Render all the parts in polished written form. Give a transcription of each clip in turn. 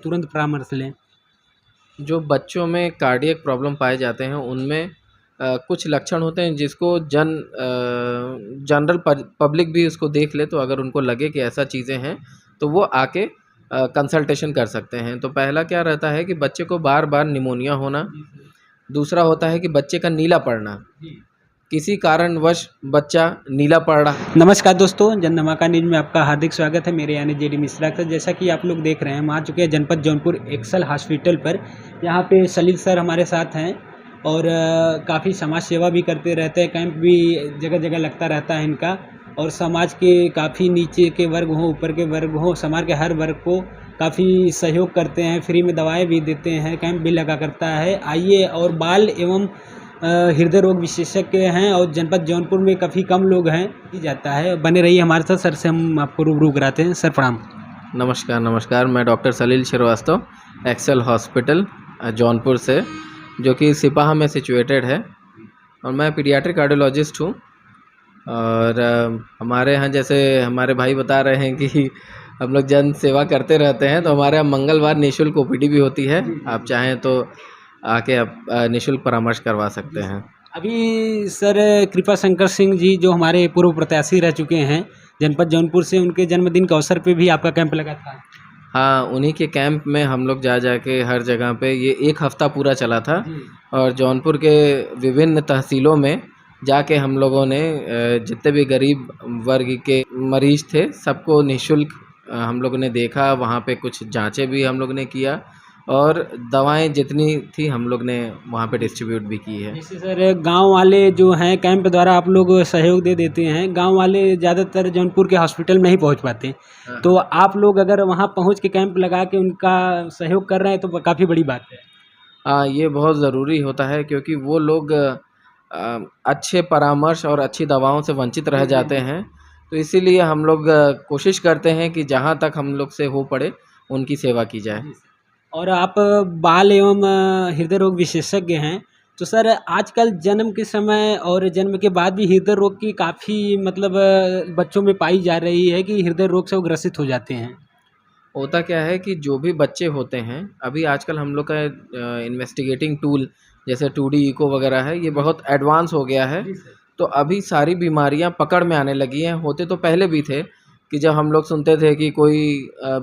तुरंत परामर्श लें? जो बच्चों में कार्डियक प्रॉब्लम पाए जाते हैं उनमें कुछ लक्षण होते हैं जिसको जनरल पब्लिक भी उसको देख ले, तो अगर उनको लगे कि ऐसा चीज़ें हैं तो वो आके कंसल्टेशन कर सकते हैं। तो पहला क्या रहता है कि बच्चे को बार बार निमोनिया होना, दूसरा होता है कि बच्चे का नीला पड़ना, किसी कारणवश बच्चा नीला पड़ रहा। नमस्कार दोस्तों, जन धमाका न्यूज़ में आपका हार्दिक स्वागत है। मेरे यानी जेडी मिश्रा का। जैसा कि आप लोग देख रहे हैं, हम आ चुके हैं जनपद जौनपुर एक्सल हॉस्पिटल पर। यहाँ पे सलील सर हमारे साथ हैं और काफ़ी समाज सेवा भी करते रहते हैं। कैंप भी जगह जगह लगता रहता है इनका, और समाज के काफ़ी नीचे के वर्ग हों, ऊपर के वर्ग हों, समाज के हर वर्ग को काफ़ी सहयोग करते हैं। फ्री में दवाएँ भी देते हैं, कैंप भी लगा करता है। आइए, और बाल एवं हृदय रोग विशेषज्ञ हैं और जनपद जौनपुर में काफ़ी कम लोग हैं, की जाता है। बने रहिए हमारे साथ। सर से हम आपको रूबरू कराते हैं। सर प्रणाम। नमस्कार नमस्कार, मैं डॉक्टर सलील श्रीवास्तव, एक्सेल हॉस्पिटल जौनपुर से, जो कि सिपाहा में सिचुएटेड है, और मैं पीडियाट्रिक कार्डियोलॉजिस्ट हूँ। और हमारे यहाँ, जैसे हमारे भाई बता रहे हैं कि हम लोग जन सेवा करते रहते हैं, तो हमारे यहाँ मंगलवार निःशुल्क ओपीडी भी होती है। आप चाहें तो आके आप निःशुल्क परामर्श करवा सकते हैं। अभी सर कृपा शंकर सिंह जी, जो हमारे पूर्व प्रत्याशी रह चुके हैं जनपद जौनपुर से, उनके जन्मदिन के अवसर पे भी आपका कैंप लगा था। हाँ, उन्हीं के कैंप में हम लोग जा के हर जगह पे, ये 1 हफ़्ता पूरा चला था, और जौनपुर के विभिन्न तहसीलों में जाके हम लोगों ने जितने भी गरीब वर्ग के मरीज़ थे सबको निःशुल्क हम लोगों ने देखा। वहाँ पे कुछ जाँचें भी हम लोग ने किया, और दवाएं जितनी थी हम लोग ने वहाँ पे डिस्ट्रीब्यूट भी की है। जैसे सर गांव वाले जो हैं, कैंप द्वारा आप लोग सहयोग दे देते हैं। गांव वाले ज़्यादातर जौनपुर के हॉस्पिटल में ही पहुंच पाते हैं, तो आप लोग अगर वहां पहुंच के कैंप लगा के उनका सहयोग कर रहे हैं तो काफ़ी बड़ी बात है। ये बहुत ज़रूरी होता है, क्योंकि वो लोग अच्छे परामर्श और अच्छी दवाओं से वंचित रह जाते हैं। तो इसीलिए हम लोग कोशिश करते हैं कि जहाँ तक हम लोग से हो पड़े उनकी सेवा की जाए। और आप बाल एवं हृदय रोग विशेषज्ञ हैं, तो सर आजकल जन्म के समय और जन्म के बाद भी हृदय रोग की काफ़ी मतलब बच्चों में पाई जा रही है कि हृदय रोग से वो ग्रसित हो जाते हैं। होता क्या है कि जो भी बच्चे होते हैं, अभी आजकल हम लोग का इन्वेस्टिगेटिंग टूल जैसे 2D इको वगैरह है, ये बहुत एडवांस हो गया है। तो अभी सारी बीमारियां पकड़ में आने लगी हैं। होते तो पहले भी थे कि जब हम लोग सुनते थे कि कोई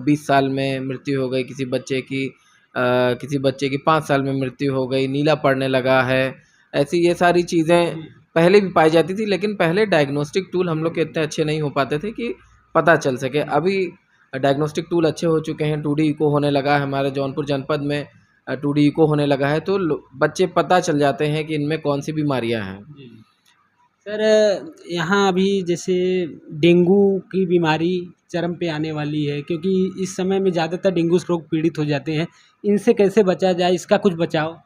20 साल में मृत्यु हो गई किसी बच्चे की, किसी बच्चे की 5 साल में मृत्यु हो गई, नीला पड़ने लगा है, ऐसी ये सारी चीज़ें पहले भी पाई जाती थी। लेकिन पहले डायग्नोस्टिक टूल हम लोग के इतने अच्छे नहीं हो पाते थे कि पता चल सके। अभी डायग्नोस्टिक टूल अच्छे हो चुके हैं, 2D इको होने लगा है हमारे जौनपुर जनपद में, 2D इको होने लगा है, तो बच्चे पता चल जाते हैं कि इनमें कौन सी बीमारियां हैं। सर यहाँ अभी जैसे डेंगू की बीमारी चरम पे आने वाली है, क्योंकि इस समय में ज़्यादातर डेंगू से लोग पीड़ित हो जाते हैं। इनसे कैसे बचा जाए, इसका कुछ बचाव?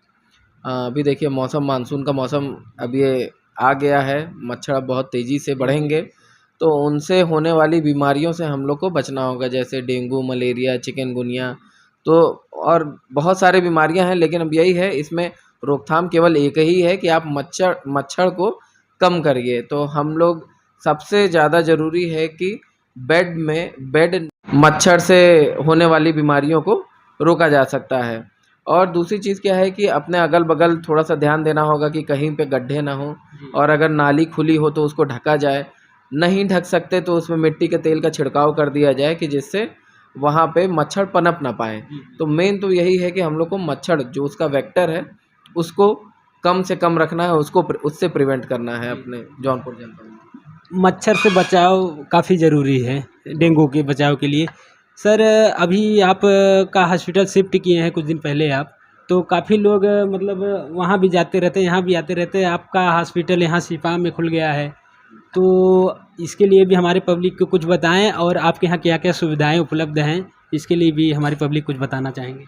अभी देखिए, मौसम मानसून का मौसम अब ये आ गया है, मच्छर बहुत तेज़ी से बढ़ेंगे, तो उनसे होने वाली बीमारियों से हम लोग को बचना होगा, जैसे डेंगू, मलेरिया, चिकनगुनिया, तो और बहुत सारी बीमारियां हैं। लेकिन अब यही है, इसमें रोकथाम केवल एक ही है कि आप मच्छर को कम करिए। तो हम लोग, सबसे ज़्यादा ज़रूरी है कि बेड मच्छर से होने वाली बीमारियों को रोका जा सकता है। और दूसरी चीज़ क्या है कि अपने अगल बगल थोड़ा सा ध्यान देना होगा कि कहीं पे गड्ढे ना हो, और अगर नाली खुली हो तो उसको ढका जाए। नहीं ढक सकते तो उसमें मिट्टी के तेल का छिड़काव कर दिया जाए, कि जिससे वहाँ पे मच्छर पनप ना पाए। तो मेन तो यही है कि हम लोग को मच्छर, जो उसका वेक्टर है, उसको कम से कम रखना है, उससे प्रिवेंट करना है अपने जौनपुर जनपद में। मच्छर से बचाव काफ़ी ज़रूरी है डेंगू के बचाव के लिए। सर अभी आप का हॉस्पिटल शिफ्ट किए हैं कुछ दिन पहले आप, तो काफ़ी लोग मतलब वहाँ भी जाते रहते हैं, यहाँ भी आते रहते हैं। आपका हॉस्पिटल यहाँ सिपाहा में खुल गया है, तो इसके लिए भी हमारे पब्लिक को कुछ बताएं, और आपके यहाँ क्या क्या सुविधाएं उपलब्ध हैं, इसके लिए भी हमारी पब्लिक कुछ बताना चाहेंगे।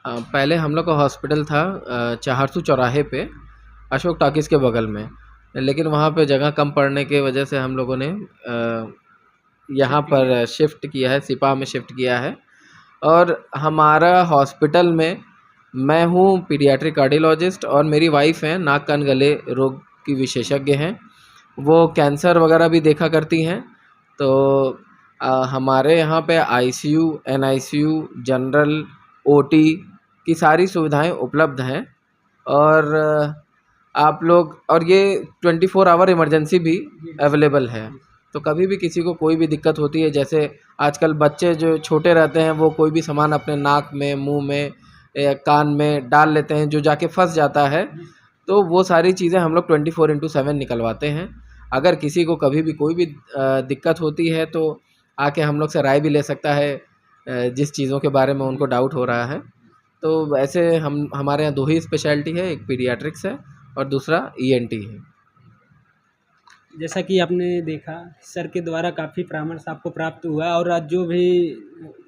पहले हम लोग का हॉस्पिटल था चाहरसू चौराहे पे, अशोक टॉकीज़ के बगल में। लेकिन वहाँ पे जगह कम पड़ने की वजह से हम लोगों ने यहाँ पर शिफ्ट किया है, सिपाहा में शिफ्ट किया है। और हमारा हॉस्पिटल में मैं हूँ पीडियाट्रिक कार्डियोलॉजिस्ट, और मेरी वाइफ हैं नाक कान गले रोग की विशेषज्ञ हैं, वो कैंसर वगैरह भी देखा करती हैं। तो हमारे यहाँ पे ICU, NICU, जनरल ओटी की सारी सुविधाएं उपलब्ध हैं। और आप लोग, और ये 24 आवर इमरजेंसी भी अवेलेबल है। तो कभी भी किसी को कोई भी दिक्कत होती है, जैसे आजकल बच्चे जो छोटे रहते हैं वो कोई भी सामान अपने नाक में, मुंह में या कान में डाल लेते हैं जो जाके फंस जाता है, तो वो सारी चीज़ें हम लोग 24/7 निकलवाते हैं। अगर किसी को कभी भी कोई भी दिक्कत होती है तो आके हम लोग से राय भी ले सकता है, जिस चीज़ों के बारे में उनको डाउट हो रहा है। तो वैसे हमारे यहाँ 2 ही स्पेशलिटी है, एक पीडियाट्रिक्स है और दूसरा ईएनटी है। जैसा कि आपने देखा, सर के द्वारा काफ़ी परामर्श आपको प्राप्त हुआ और आज जो भी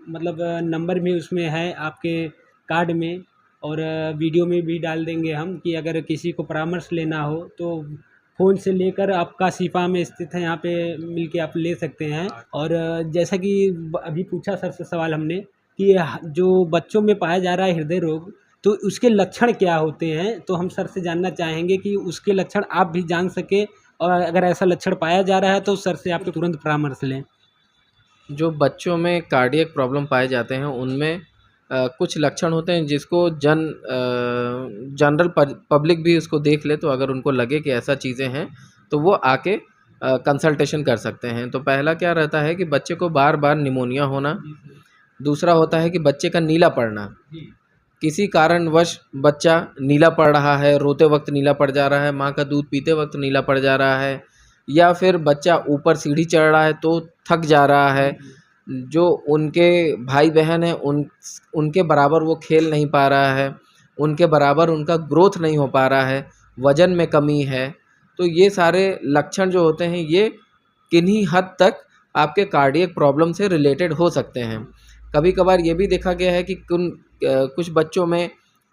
मतलब नंबर भी उसमें है आपके कार्ड में, और वीडियो में भी डाल देंगे हम कि अगर किसी को परामर्श लेना हो तो फ़ोन से लेकर आपका शिफा में स्थित है, यहाँ पे मिल के आप ले सकते हैं। और जैसा कि अभी पूछा सर से सवाल हमने कि जो बच्चों में पाया जा रहा है हृदय रोग, तो उसके लक्षण क्या होते हैं, तो हम सर से जानना चाहेंगे कि उसके लक्षण आप भी जान सके, और अगर ऐसा लक्षण पाया जा रहा है तो सर से आप तुरंत परामर्श लें। जो बच्चों में कार्डियक प्रॉब्लम पाए जाते हैं उनमें कुछ लक्षण होते हैं जिसको जनरल पब्लिक भी उसको देख ले, तो अगर उनको लगे कि ऐसा चीज़ें हैं तो वो आके कंसल्टेशन कर सकते हैं। तो पहला क्या रहता है कि बच्चे को बार बार निमोनिया होना। दूसरा होता है कि बच्चे का नीला पड़ना, किसी कारणवश बच्चा नीला पड़ रहा है, रोते वक्त नीला पड़ जा रहा है, माँ का दूध पीते वक्त नीला पड़ जा रहा है, या फिर बच्चा ऊपर सीढ़ी चढ़ रहा है तो थक जा रहा है, जो उनके भाई बहन हैं उनके बराबर वो खेल नहीं पा रहा है, उनके बराबर उनका ग्रोथ नहीं हो पा रहा है, वज़न में कमी है। तो ये सारे लक्षण जो होते हैं ये किन्हीं हद तक आपके कार्डियक प्रॉब्लम से रिलेटेड हो सकते हैं। कभी कभार ये भी देखा गया है कि कुछ बच्चों में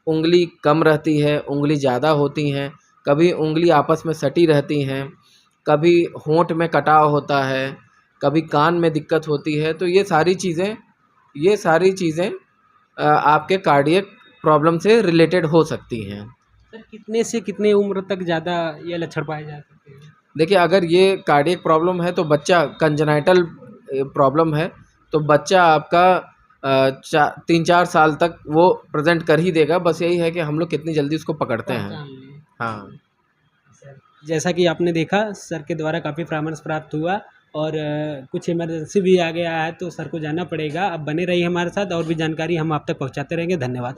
उंगली कम रहती है, उंगली ज़्यादा होती हैं, कभी उंगली आपस में सटी रहती हैं, कभी होंठ में कटाव होता है, कभी कान में दिक्कत होती है। तो ये सारी चीज़ें आपके कार्डियक प्रॉब्लम से रिलेटेड हो सकती हैं। सर कितने से कितने उम्र तक ज़्यादा ये लक्षण पाए जा सकते हैं? देखिए, अगर ये कार्डियक प्रॉब्लम है तो बच्चा कंजेनाइटल प्रॉब्लम है तो बच्चा आपका 3-4 साल तक वो प्रेजेंट कर ही देगा। बस यही है कि हम लोग कितनी जल्दी उसको पकड़ते हैं। पहचान लें। हाँ। सर, जैसा कि आपने देखा, सर के द्वारा काफ़ी परामर्श प्राप्त हुआ, और कुछ इमरजेंसी भी आ गया है तो सर को जाना पड़ेगा। अब बने रहिए हमारे साथ, और भी जानकारी हम आप तक पहुंचाते रहेंगे। धन्यवाद।